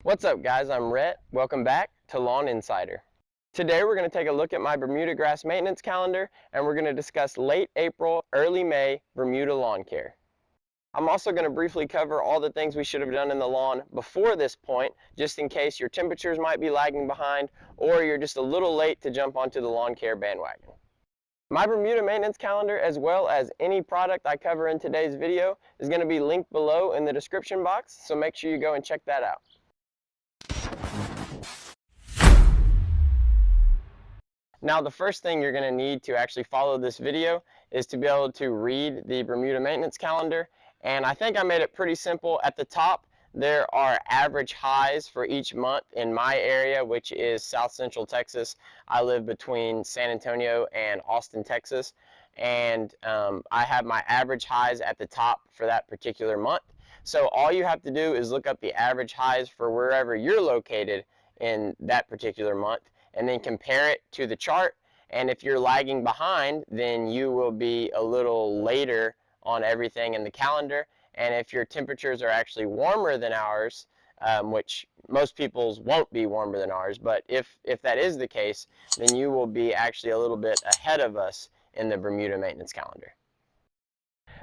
What's up guys, I'm Rhett. Welcome back to Lawn Insider. Today we're going to take a look at my Bermuda grass maintenance calendar and we're going to discuss late April, early May Bermuda lawn care. I'm also going to briefly cover all the things we should have done in the lawn before this point, just in case your temperatures might be lagging behind or you're just a little late to jump onto the lawn care bandwagon. My Bermuda maintenance calendar, as well as any product I cover in today's video, is going to be linked below in the description box, so make sure you go and check that out. Now, the first thing you're going to need to actually follow this video is to be able to read the Bermuda maintenance calendar. And I think I made it pretty simple. At the top, there are average highs for each month in my area, which is South Central Texas. I live between San Antonio and Austin, Texas. And I have my average highs at the top for that particular month. So all you have to do is look up the average highs for wherever you're located in that particular month, and then compare it to the chart. And if you're lagging behind, then you will be a little later on everything in the calendar. And if your temperatures are actually warmer than ours, which most people's won't be warmer than ours, but if that is the case, then you will be actually a little bit ahead of us in the Bermuda maintenance calendar.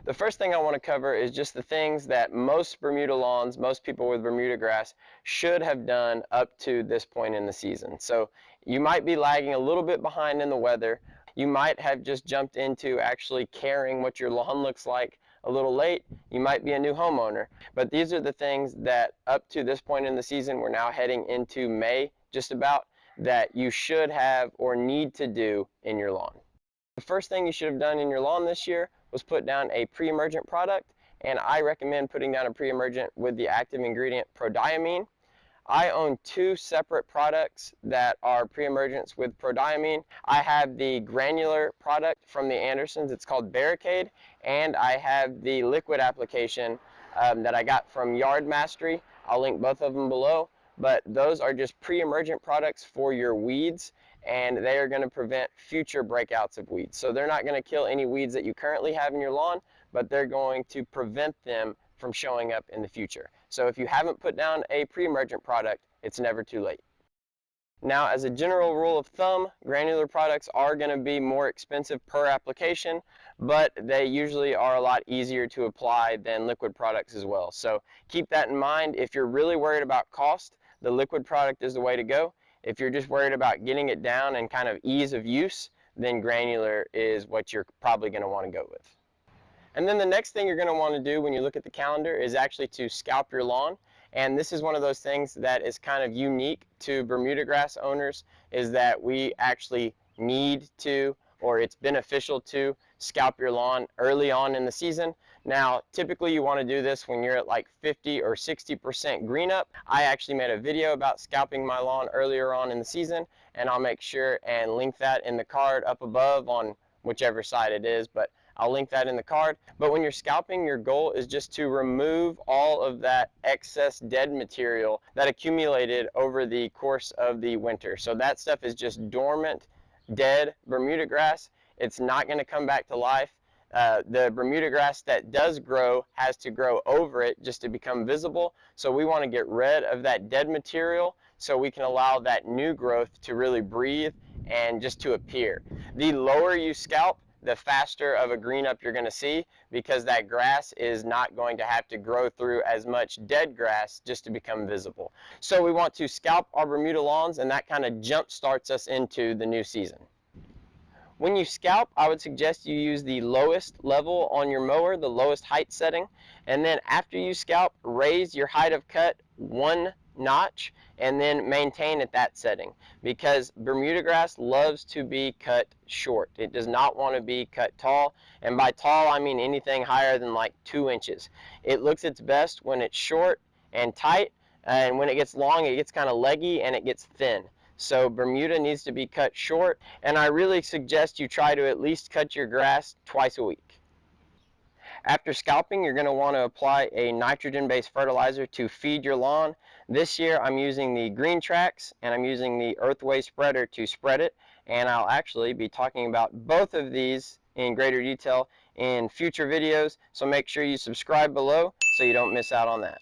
The first thing I want to cover is just the things that most Bermuda lawns, most people with Bermuda grass should have done up to this point in the season. So you might be lagging a little bit behind in the weather. You might have just jumped into actually caring what your lawn looks like a little late. You might be a new homeowner. But these are the things that up to this point in the season, we're now heading into May just about, that you should have or need to do in your lawn. The first thing you should have done in your lawn this year was put down a pre-emergent product, and I recommend putting down a pre-emergent with the active ingredient Prodiamine. I own two separate products that are pre-emergents with Prodiamine. I have the granular product from the Andersons, it's called Barricade, and I have the liquid application that I got from Yard Mastery. I'll link both of them below, but those are just pre-emergent products for your weeds, and they are going to prevent future breakouts of weeds. So they're not going to kill any weeds that you currently have in your lawn, but they're going to prevent them from showing up in the future. So if you haven't put down a pre-emergent product, it's never too late. Now, as a general rule of thumb, granular products are going to be more expensive per application, but they usually are a lot easier to apply than liquid products as well. So keep that in mind. If you're really worried about cost, the liquid product is the way to go. If you're just worried about getting it down and kind of ease of use, then granular is what you're probably going to want to go with. And then the next thing you're going to want to do when you look at the calendar is actually to scalp your lawn. And this is one of those things that is kind of unique to Bermuda grass owners, is that we actually need to, or it's beneficial to, scalp your lawn early on in the season. Now, typically you want to do this when you're at like 50 or 60% green up. I actually made a video about scalping my lawn earlier on in the season, and I'll make sure and link that in the card up above on whichever side it is, but I'll link that in the card. But when you're scalping, your goal is just to remove all of that excess dead material that accumulated over the course of the winter. So that stuff is just dormant, dead Bermuda grass. It's not going to come back to life. The Bermuda grass that does grow has to grow over it just to become visible. So we want to get rid of that dead material so we can allow that new growth to really breathe and just to appear. The lower you scalp, the faster of a green up you're going to see, because that grass is not going to have to grow through as much dead grass just to become visible. So we want to scalp our Bermuda lawns, and that kind of jump starts us into the new season. When you scalp, I would suggest you use the lowest level on your mower, the lowest height setting, and then after you scalp, raise your height of cut one notch and then maintain at that setting, because Bermuda grass loves to be cut short. It does not want to be cut tall, and by tall I mean anything higher than like 2 inches. It looks its best when it's short and tight, and when it gets long it gets kind of leggy and it gets thin. So Bermuda needs to be cut short, and I really suggest you try to at least cut your grass twice a week. After scalping, you're going to want to apply a nitrogen-based fertilizer to feed your lawn. This year I'm using the Green Tracks, and I'm using the Earthway spreader to spread it, and I'll actually be talking about both of these in greater detail in future videos, so make sure you subscribe below so you don't miss out on that.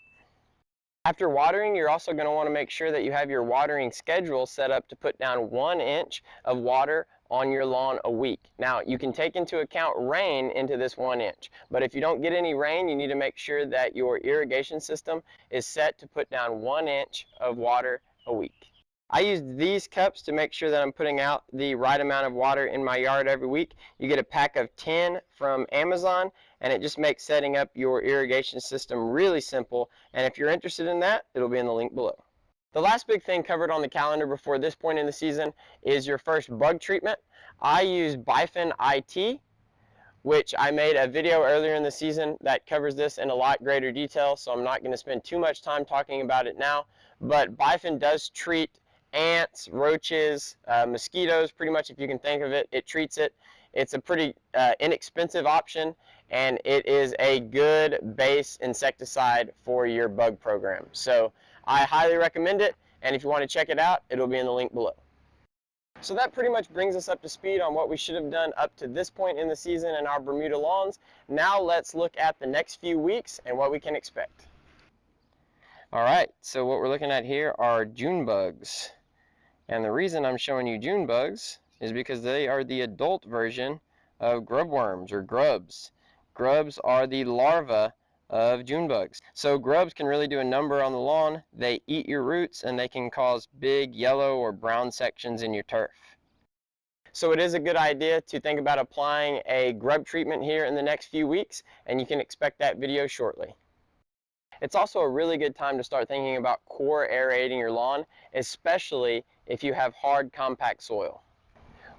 After watering, you're also going to want to make sure that you have your watering schedule set up to put down 1 inch of water on your lawn a week. Now, you can take into account rain into this 1 inch, but if you don't get any rain, you need to make sure that your irrigation system is set to put down 1 inch of water a week. I use these cups to make sure that I'm putting out the right amount of water in my yard every week. You get a pack of 10 from Amazon, and it just makes setting up your irrigation system really simple. And if you're interested in that, it'll be in the link below. The last big thing covered on the calendar before this point in the season is your first bug treatment. I use Bifin IT, which I made a video earlier in the season that covers this in a lot greater detail, so I'm not going to spend too much time talking about it now. But Bifin does treat ants, roaches, mosquitoes, pretty much if you can think of it, it treats it. It's a pretty inexpensive option, and it is a good base insecticide for your bug program. So I highly recommend it, and if you want to check it out, it'll be in the link below. So that pretty much brings us up to speed on what we should have done up to this point in the season in our Bermuda lawns. Now let's look at the next few weeks and what we can expect. Alright, so what we're looking at here are June bugs. And the reason I'm showing you June bugs is because they are the adult version of grub worms or grubs. Grubs are the larvae of June bugs. So grubs can really do a number on the lawn. They eat your roots and they can cause big yellow or brown sections in your turf. So it is a good idea to think about applying a grub treatment here in the next few weeks, and you can expect that video shortly. It's also a really good time to start thinking about core aerating your lawn, especially if you have hard, compact soil.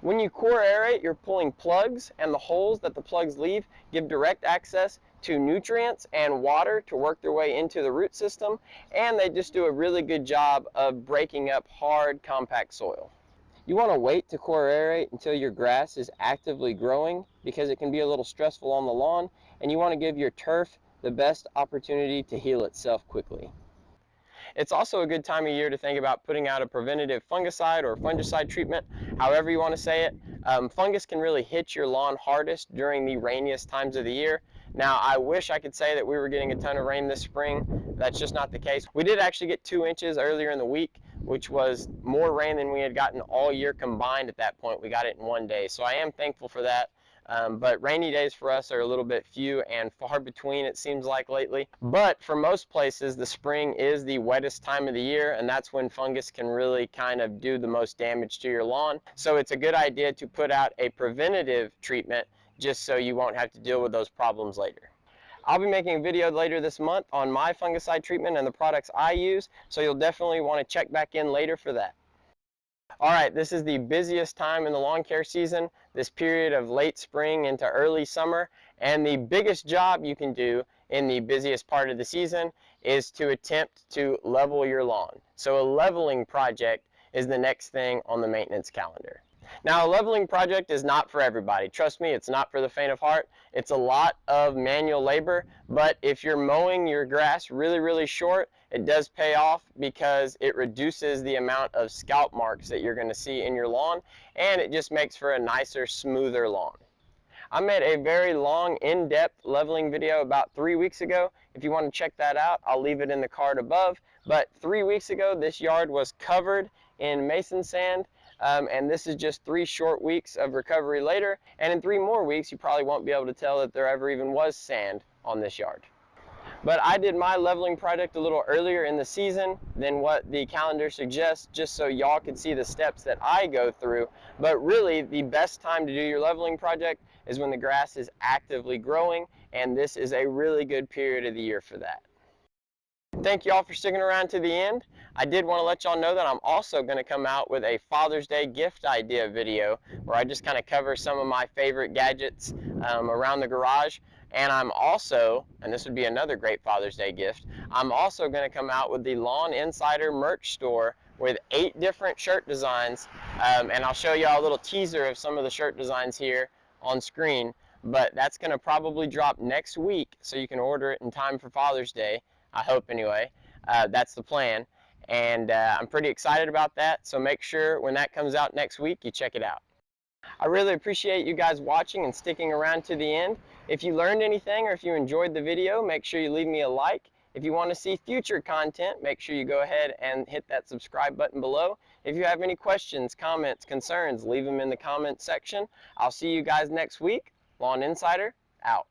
When you core aerate, you're pulling plugs, and the holes that the plugs leave give direct access to nutrients and water to work their way into the root system, and they just do a really good job of breaking up hard, compact soil. You want to wait to core aerate until your grass is actively growing because it can be a little stressful on the lawn, and you want to give your turf the best opportunity to heal itself quickly. It's also a good time of year to think about putting out a preventative fungicide or fungicide treatment, however you want to say it. Fungus can really hit your lawn hardest during the rainiest times of the year. Now, I wish I could say that we were getting a ton of rain this spring. That's just not the case. We did actually get 2 inches earlier in the week, which was more rain than we had gotten all year combined at that point. We got it in 1 day, so I am thankful for that. But rainy days for us are a little bit few and far between, it seems like, lately. But for most places, the spring is the wettest time of the year, and that's when fungus can really kind of do the most damage to your lawn. So it's a good idea to put out a preventative treatment just so you won't have to deal with those problems later. I'll be making a video later this month on my fungicide treatment and the products I use, so you'll definitely want to check back in later for that. Alright, this is the busiest time in the lawn care season, this period of late spring into early summer, and the biggest job you can do in the busiest part of the season is to attempt to level your lawn. So a leveling project is the next thing on the maintenance calendar. Now, a leveling project is not for everybody. Trust me, it's not for the faint of heart. It's a lot of manual labor, but if you're mowing your grass really, really short, it does pay off because it reduces the amount of scalp marks that you're going to see in your lawn, and it just makes for a nicer, smoother lawn. I made a very long, in-depth leveling video about 3 weeks ago. If you want to check that out, I'll leave it in the card above. But 3 weeks ago, this yard was covered in mason sand, and this is just 3 short weeks of recovery later, and in 3 more weeks, you probably won't be able to tell that there ever even was sand on this yard. But I did my leveling project a little earlier in the season than what the calendar suggests, just so y'all could see the steps that I go through. But really, the best time to do your leveling project is when the grass is actively growing, and this is a really good period of the year for that. Thank you all for sticking around to the end. I did want to let y'all know that I'm also going to come out with a Father's Day gift idea video where I just kind of cover some of my favorite gadgets around the garage. And I'm also, and this would be another great Father's Day gift, I'm also going to come out with the Lawn Insider merch store with 8 different shirt designs. And I'll show y'all a little teaser of some of the shirt designs here on screen. But that's going to probably drop next week, so you can order it in time for Father's Day. I hope anyway. That's the plan. And I'm pretty excited about that, so make sure when that comes out next week, you check it out. I really appreciate you guys watching and sticking around to the end. If you learned anything or if you enjoyed the video, make sure you leave me a like. If you want to see future content, make sure you go ahead and hit that subscribe button below. If you have any questions, comments, concerns, leave them in the comments section. I'll see you guys next week. Lawn Insider, out.